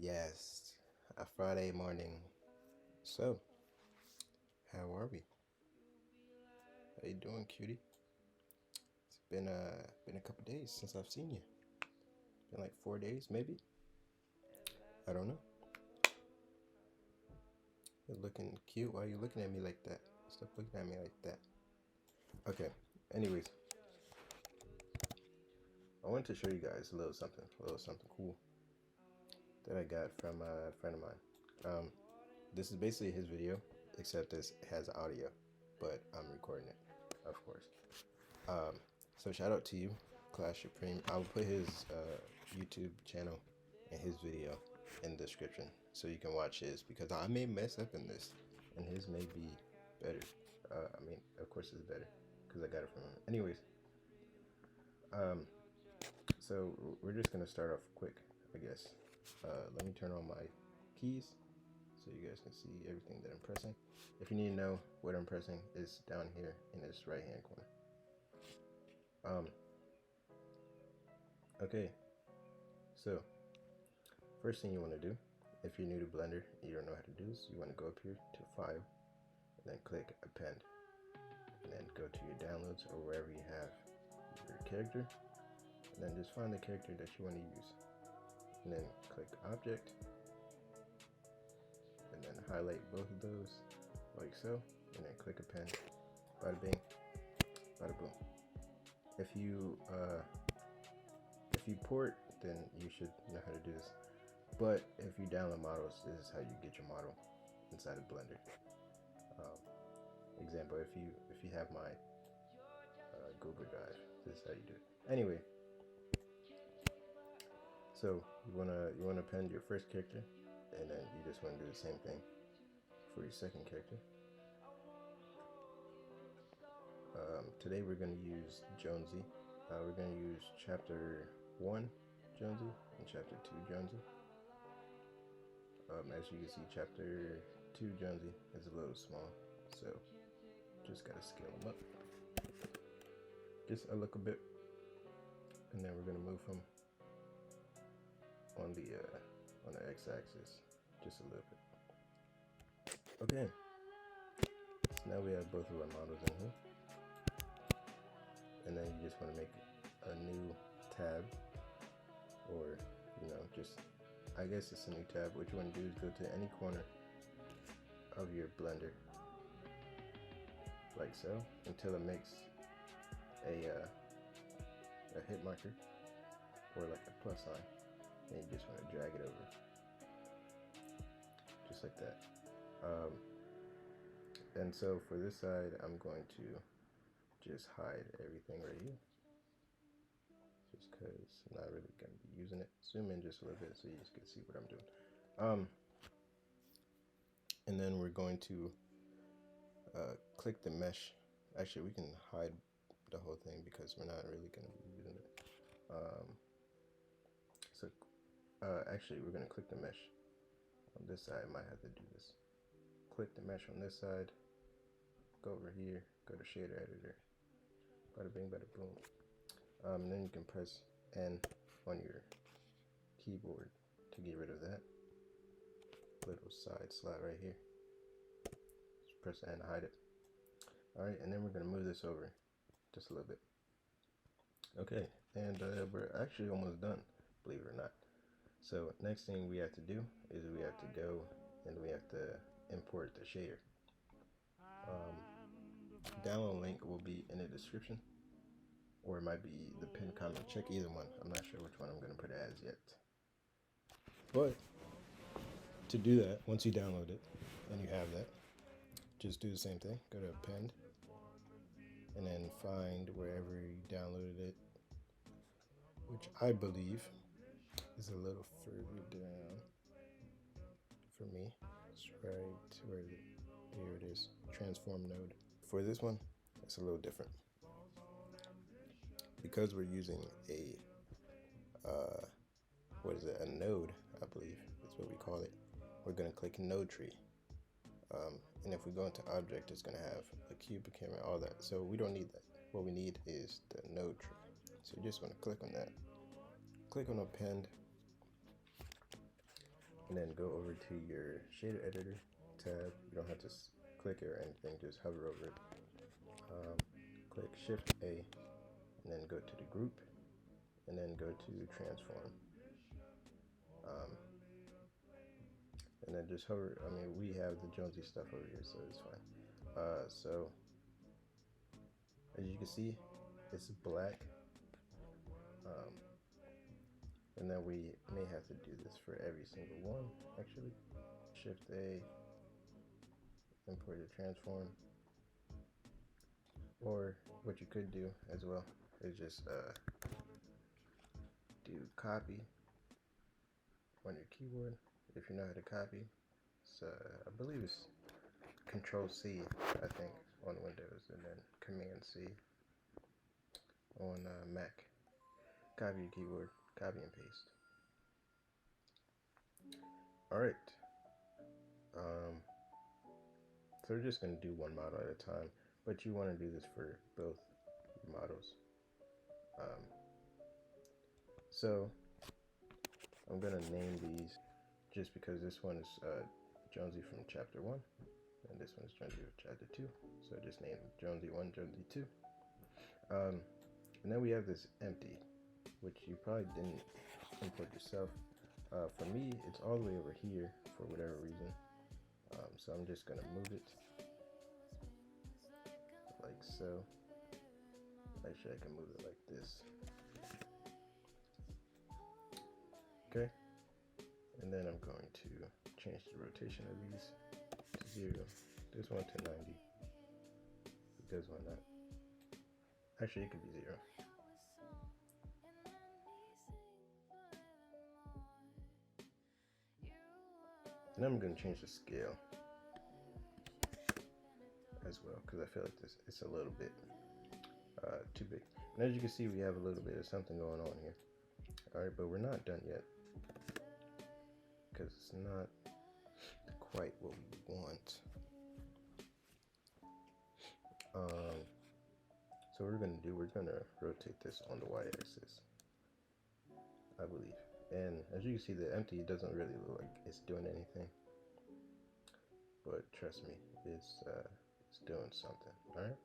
Yes, a Friday morning. So, how are we? How you doing, cutie? It's been a couple days since I've seen you. Been like 4 days, maybe. I don't know. You're looking cute. Why are you looking at me like that? Stop looking at me like that. Okay. Anyways, I wanted to show you guys a little something cool that I got from a friend of mine. This is basically his video, except this has audio, but I'm recording it, of course. Um, so shout out to you, Clash Supreme. I'll put his YouTube channel and his video in the description so you can watch his, because I may mess up in this and his may be better. Of course it's better because I got it from him. Anyways, um, so we're just gonna start off quick, I guess. Let me turn on my keys so you guys can see everything that I'm pressing. If you need to know what I'm pressing, it's down here in this right hand corner. Okay, so first thing you want to do, if you're new to Blender and you don't know how to do this, you want to go up here to File, and then click Append, and then go to your downloads or wherever you have your character, and then just find the character that you want to use, and then click Object, and then highlight both of those like so, and then click Append. Bada bing, bada boom. If you port, then you should know how to do this. But if you download models, this is how you get your model inside of Blender. Example, if you have my Google Drive, this is how you do it. Anyway, so you wanna append your first character, and then you just want to do the same thing for your second character. Today we're going to use Jonesy. We're going to use Chapter 1 Jonesy and Chapter 2 Jonesy. As you can see, Chapter 2 Jonesy is a little small, so just gotta scale them up just a little bit, and then we're gonna move them on the x-axis just a little bit. Okay, so now we have both of our models in here, and then you just want to make a new tab, or just, I guess it's a new tab. What you want to do is go to any corner of your Blender like so until it makes a hit marker or like a plus sign, and you just want to drag it over just like that. And so for this side, I'm going to just hide everything right here, just because I'm not really going to be using it. Zoom in just a little bit so you can see what I'm doing. And then we're going to click the mesh. Actually, we can hide the whole thing because we're not really going to be using it. Actually, we're going to click the mesh on this side. I might have to do this. Click the mesh on this side, go over here, go to shader editor, bada bing, bada boom. And then you can press N on your keyboard to get rid of that little side slot right here. Just press N to hide it. Alright, and then we're going to move this over just a little bit. Okay, and we're actually almost done, believe it or not. So next thing we have to do is we have to go and we have to import the shader. Download link will be in the description, or it might be the pinned comment. Check either one. I'm not sure which one I'm going to put it as yet. But to do that, once you download it and you have that, just do the same thing. Go to append and then find wherever you downloaded it, which I believe is a little further down for me. It's right where here it is, transform node. For this one, it's a little different because we're using a a node, I believe that's what we call it. We're going to click node tree, and if we go into object, it's going to have a cubic camera, all that. So we don't need that. What we need is the node tree. So you just want to click on that, click on append, and then go over to your shader editor tab. You don't have to click it or anything, just hover over it. Click Shift A, and then go to the group, and then go to transform. And then just hover. I mean, we have the Jonesy stuff over here, so it's fine. So as you can see, it's black. And then we may have to do this for every single one, actually. Shift A, import the transform. Or what you could do as well is just do copy on your keyboard if you know how to copy. So I believe it's Control C, I think, on Windows, and then Command C on Mac. Copy your keyboard, copy and paste. Alright. So we're just going to do one model at a time, but you want to do this for both models. So I'm going to name these just because this one is Jonesy from chapter 1, and this one is Jonesy from chapter 2. So just name Jonesy 1, Jonesy 2. And then we have this empty, which you probably didn't import yourself. For me, it's all the way over here for whatever reason. So I'm just gonna move it like so. Actually, I can move it like this. Okay. And then I'm going to change the rotation of these to 0. This one to 90. Because why not? Actually, it could be 0. And I'm going to change the scale as well, because I feel like this it's a little bit too big. And as you can see, we have a little bit of something going on here. Alright, but we're not done yet, because it's not quite what we want. So what we're going to do, we're going to rotate this on the y-axis, I believe. And as you can see, the empty doesn't really look like it's doing anything, but trust me, it's doing something. All right.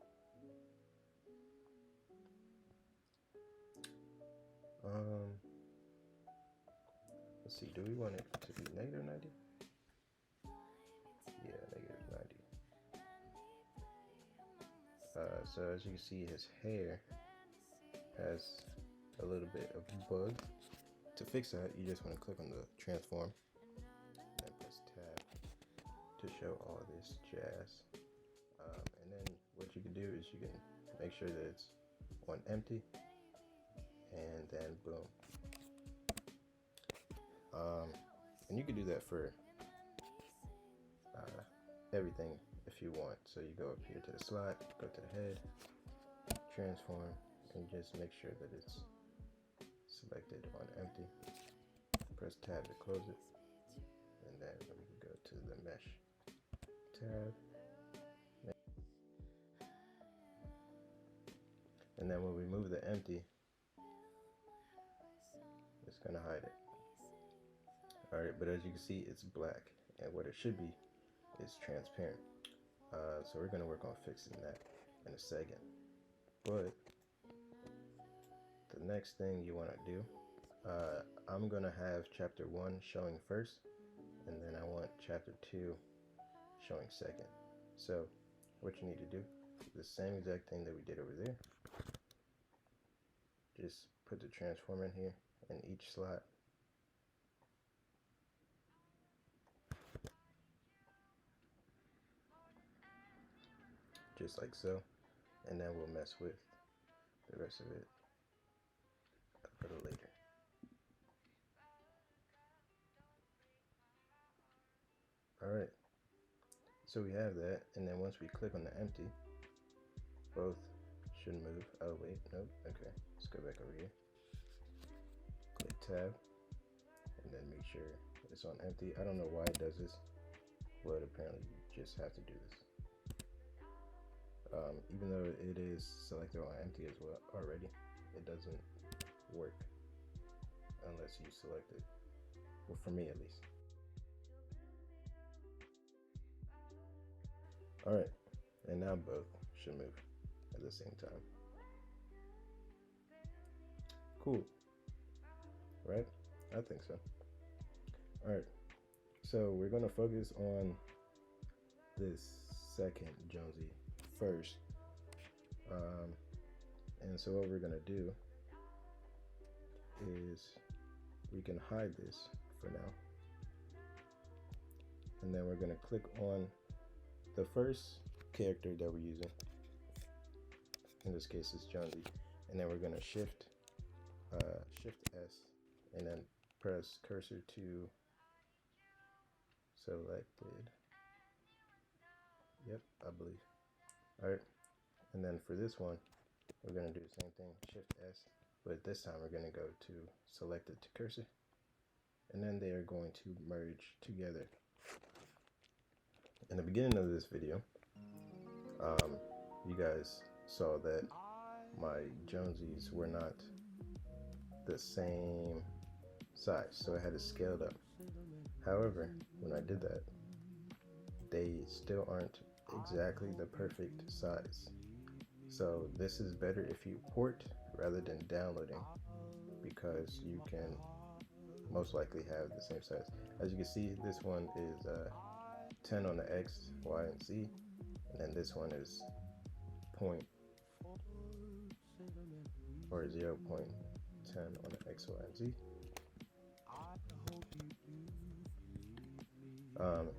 Let's see. Do we want it to be negative 90? Yeah, negative 90. So as you can see, his hair has a little bit of bug. To fix that, you just want to click on the transform and press tab to show all this jazz. And then what you can do is you can make sure that it's on empty, and then boom. And you can do that for everything if you want. So you go up here to the slot, go to the head, transform, and just make sure that it's selected on empty. Press tab to close it, and then we can go to the mesh tab, and then when we move the empty, it's gonna hide it. Alright, but as you can see, it's black, and what it should be is transparent. So we're gonna work on fixing that in a second. But the next thing you want to do, I'm gonna have chapter 1 showing first, and then I want chapter 2 showing second. So what you need to do, the same exact thing that we did over there. Just put the transform in here in each slot. Just like so. And then we'll mess with the rest of it a little later. Alright. So we have that, and then once we click on the empty, both should move. Oh wait, nope. Okay, let's go back over here. Click tab, and then make sure it's on empty. I don't know why it does this, but apparently you just have to do this. Even though it is selected on empty as well already, it doesn't work unless you select it. Well, for me at least. All right, and now both should move at the same time. Cool, right? I think so. All right, so we're gonna focus on this second Jonesy first. And so what we're gonna do is we can hide this for now. And then we're gonna click on the first character that we're using. In this case, it's Jonesy. And then we're gonna shift S, and then press cursor to selected. Yep, I believe. All right. And then for this one, we're gonna do the same thing, shift S, but this time we're gonna go to selected to cursor. And then they are going to merge together. In the beginning of this video, you guys saw that my Jonesies were not the same size, so I had to scale it up. However, when I did that, they still aren't exactly the perfect size. So this is better if you port rather than downloading, because you can most likely have the same size. As you can see, this one is 10 on the X, Y, and Z, and then this one is 0.10 on the X, Y, and Z.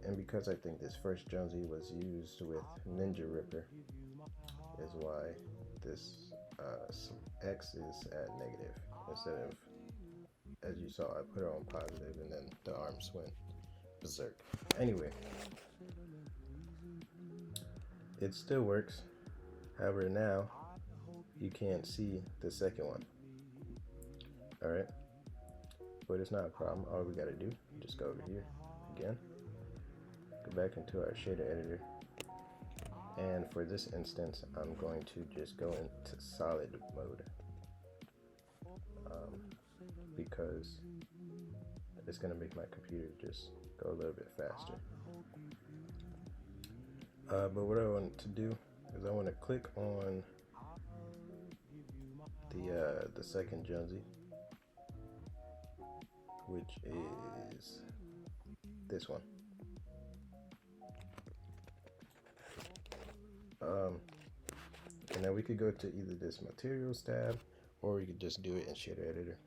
And because I think this first Jonesy was used with Ninja Ripper, is why this X is at negative instead of, as you saw, I put it on positive and then the arms went berserk. Anyway, it still works. However, now you can't see the second one. All right, but it's not a problem. All we gotta do, just go over here again, go back into our shader editor, and for this instance, I'm going to just go into solid mode because it's gonna make my computer just go a little bit faster. But what I want to do is I want to click on the second Jonesy, which is this one. And then we could go to either this materials tab, or we could just do it in shader editor.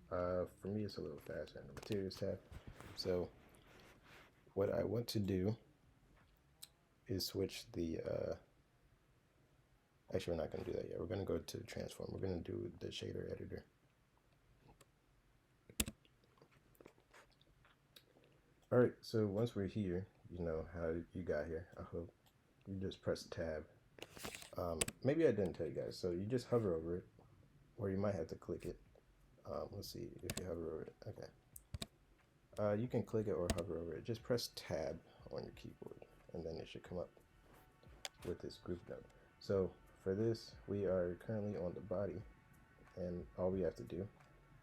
For me, it's a little faster in the materials tab. So what I want to do is switch the actually, we're not going to do that yet. We're going to go to transform. We're going to do the shader editor. All right, so once we're here, you know how you got here, I hope. You just press tab. Maybe I didn't tell you guys, so you just hover over it, or you might have to click it. Let's see if you hover over it. Okay. You can click it or hover over it. Just press tab on your keyboard, and then it should come up with this group note. So for this, we are currently on the body, and all we have to do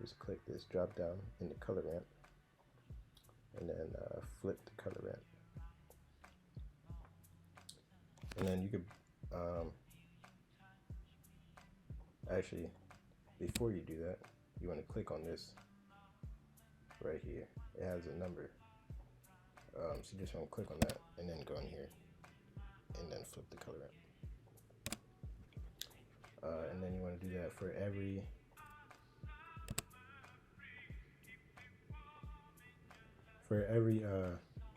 is click this drop down in the color ramp, and then flip the color ramp. And then you could actually, before you do that, you want to click on this right here. It has a number. So you just want to click on that and then go in here and then flip the color ramp. And then you want to do that for every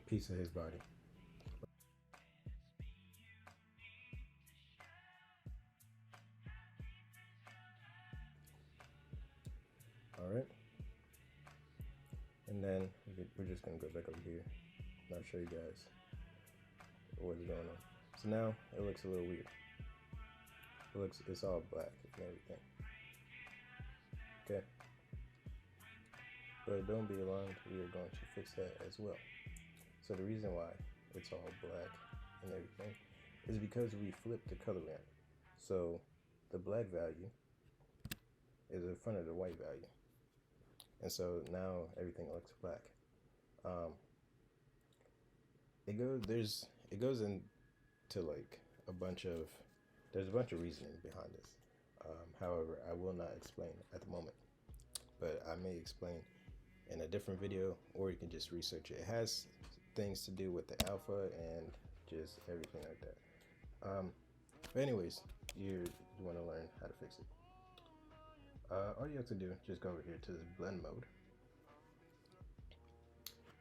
piece of his body. All right, and then we're just gonna go back over here and I'll show you guys what's going on. So now it looks a little weird. It's all black and everything. Okay, but don't be alarmed, we are going to fix that as well. So the reason why it's all black and everything is because we flipped the color ramp. So the black value is in front of the white value. And so now everything looks black. It goes in to like there's a bunch of reasoning behind this. However, I will not explain at the moment, but I may explain in a different video, or you can just research it. It has things to do with the alpha and just everything like that. But anyways, you want to learn how to fix it. All you have to do, just go over here to the blend mode.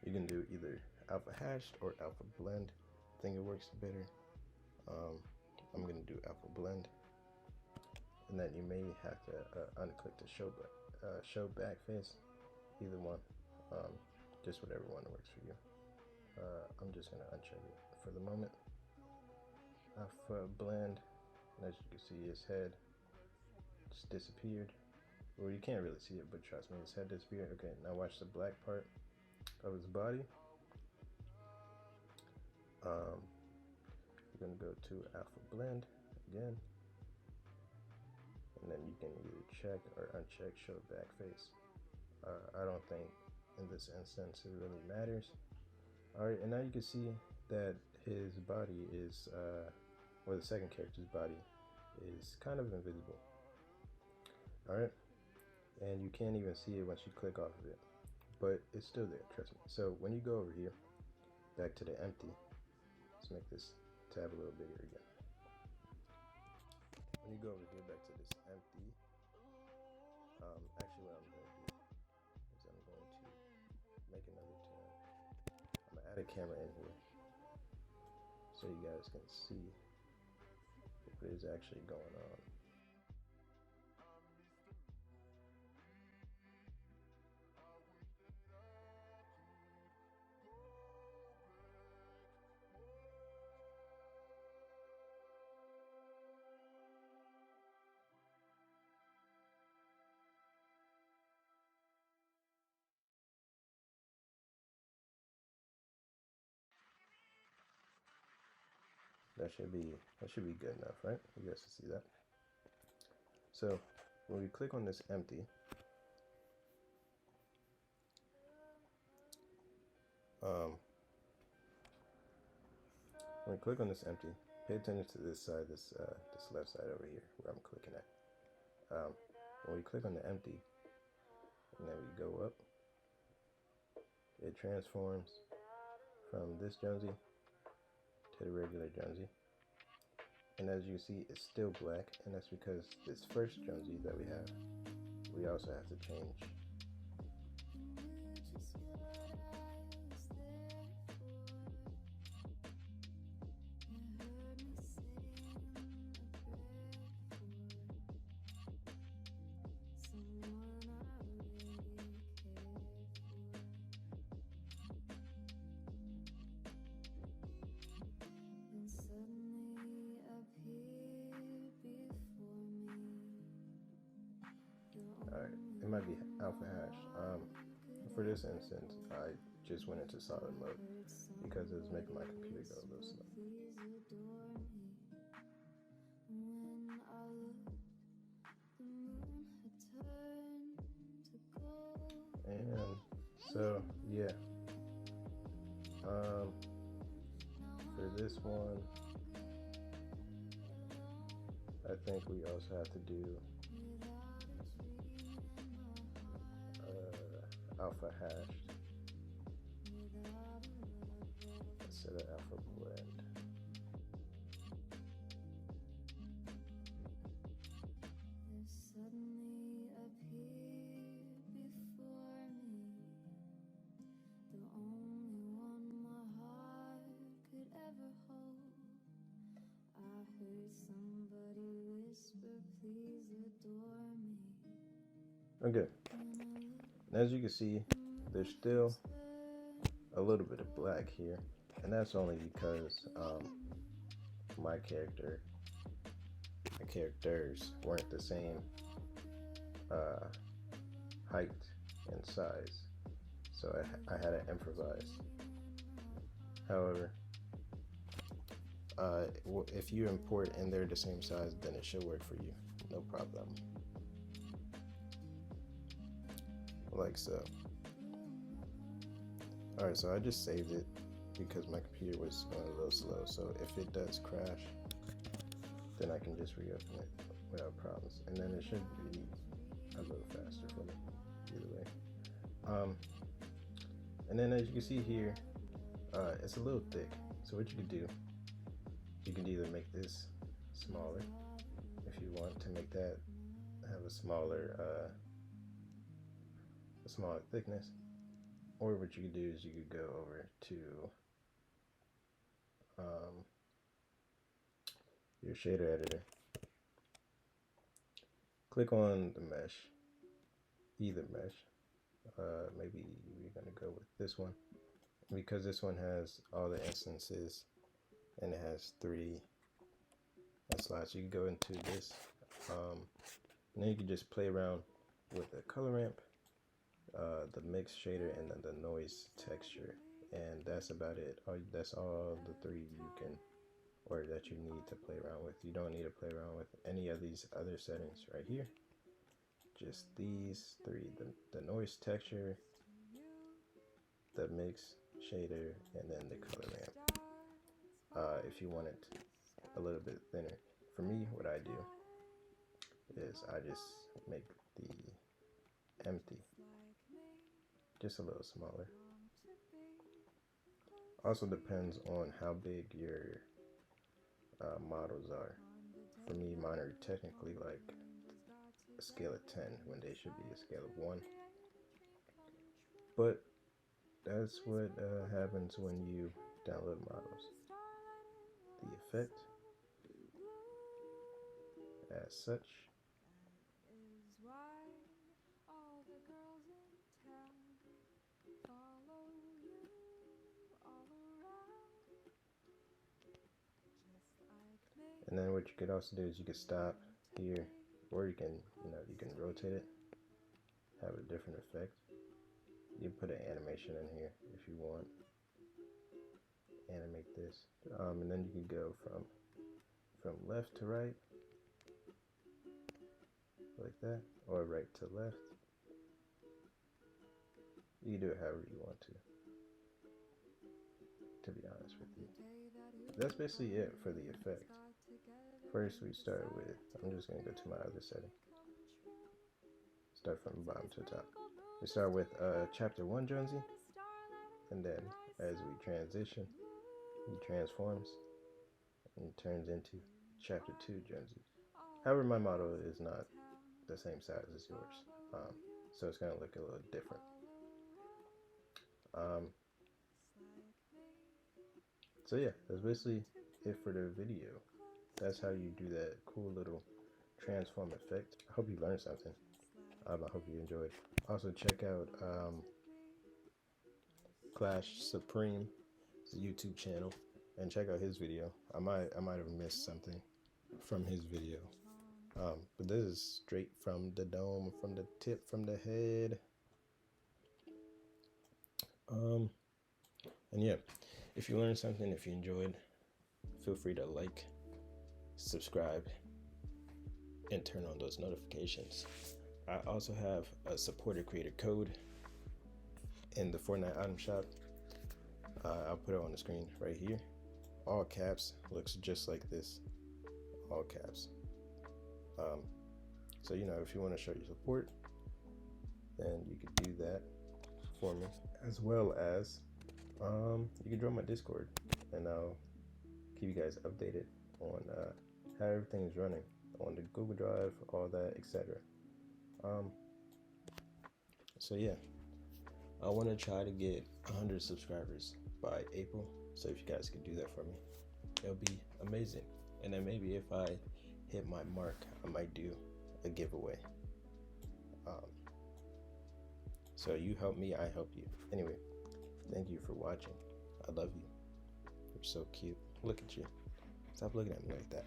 You can do either alpha hashed or alpha blend. I think it works better. I'm gonna do alpha blend, and then you may have to unclick the show back face, either one, just whatever one works for you. I'm just gonna uncheck it for the moment. Alpha blend, and as you can see, his head just disappeared. Well, you can't really see it, but trust me, his head disappeared. Okay, now watch the black part of his body. You're gonna go to alpha blend again, and then you can either check or uncheck show back face. I don't think in this instance it really matters. Alright, and now you can see that his body is, or the second character's body is kind of invisible. Alright, and you can't even see it once you click off of it, but it's still there, trust me. So when you go over here, back to the empty, let's make this tab a little bigger again. When you go over here back to this empty, actually what I'm going to do is I'm going to make another tab. I'm going to add a camera in here so you guys can see what is actually going on. That should be good enough, right? You guys can see that. So when we click on this empty, when we click on this empty, pay attention to this side, this left side over here where I'm clicking at. When we click on the empty, and then we go up, it transforms from this Jonesy to the regular Jonesy. And as you see, it's still black, and that's because this first Jonesy that we have, we also have to change. Alright, it might be alpha hash. For this instance, I just went into solid mode because it was making my computer go a little slow. And so yeah, for this one, I think we also have to do alpha hashed instead of alpha blend. Okay, as you can see, there's still a little bit of black here, and that's only because my characters weren't the same height and size, so I had to improvise. However, if you import and they're the same size, then it should work for you, no problem. Like so. Alright, so I just saved it, because my computer was going a little slow. So if it does crash, then I can just reopen it without problems, and then it should be a little faster for me either way. And then as you can see here, it's a little thick. So what you could do, you could either make this smaller if you want to make that have a smaller thickness, or what you could do is you could go over to your shader editor, click on the mesh, either mesh. Maybe we're gonna go with this one because this one has all the instances and it has 3 slots. You can go into this, and then you can just play around with the color ramp, the mix shader, and then the noise texture, and that's about it. That's all the 3 you can, or that you need to play around with. You don't need to play around with any of these other settings right here. Just these 3: the noise texture, the mix shader, and then the color ramp. If you want it a little bit thinner, for me, what I do is I just make the empty just a little smaller. Also depends on how big your models are. For me, mine are technically like a scale of 10 when they should be a scale of 1. But that's what happens when you download models. The effect, as such. And then what you could also do is you could stop here, or you can, you can rotate it, have a different effect. You put an animation in here if you want. Animate this, and then you can go from left to right, like that, or right to left. You can do it however you want to be honest with you. That's basically it for the effect. First we start with, I'm just going to go to my other setting. Start from bottom to top. We start with chapter 1 Jonesy, and then as we transition, he transforms and turns into chapter 2 Jonesy. However, my model is not the same size as yours, so it's going to look a little different. So yeah, that's basically it for the video. That's how you do that cool little transform effect. I hope you learned something. I hope you enjoyed. Also check out Clash Supreme's YouTube channel and check out his video. I might have missed something from his video. But this is straight from the dome, from the tip, from the head. And yeah, if you learned something, if you enjoyed, feel free to like, subscribe, and turn on those notifications. I also have a supporter creator code in the Fortnite item shop. I'll put it on the screen right here. All caps, looks just like this. All caps. So if you want to show your support, then you could do that for me, as well as you can join my Discord, and I'll keep you guys updated on how everything is running on the Google Drive, all that, etc. So yeah, I want to try to get 100 subscribers by April. So if you guys could do that for me, it'll be amazing. And then maybe if I hit my mark, I might do a giveaway. So you help me, I help you. Anyway, thank you for watching. I love you. You're so cute. Look at you. Stop looking at me like that.